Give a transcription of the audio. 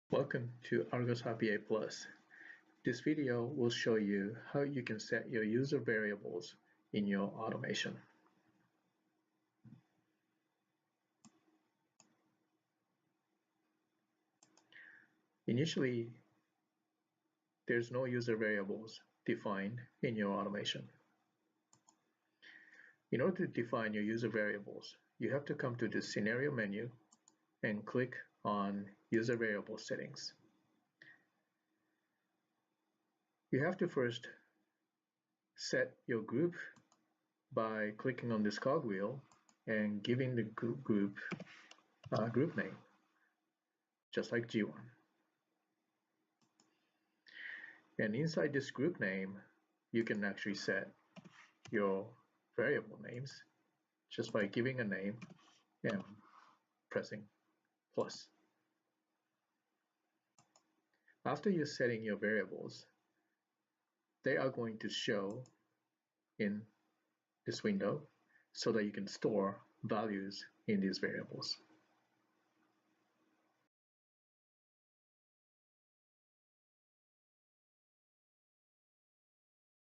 Welcome to ARGOS RPA Plus. This video will show you how you can set your user variables in your automation. Initially, there's no user variables defined in your automation. In order to define your user variables, you have to come to the scenario menu and click on User Variable Settings. You have to first set your group by clicking on this cogwheel and giving the group name, just like G1. And inside this group name, you can actually set your variable names just by giving a name and pressing plus. After you're setting your variables, they are going to show in this window so that you can store values in these variables.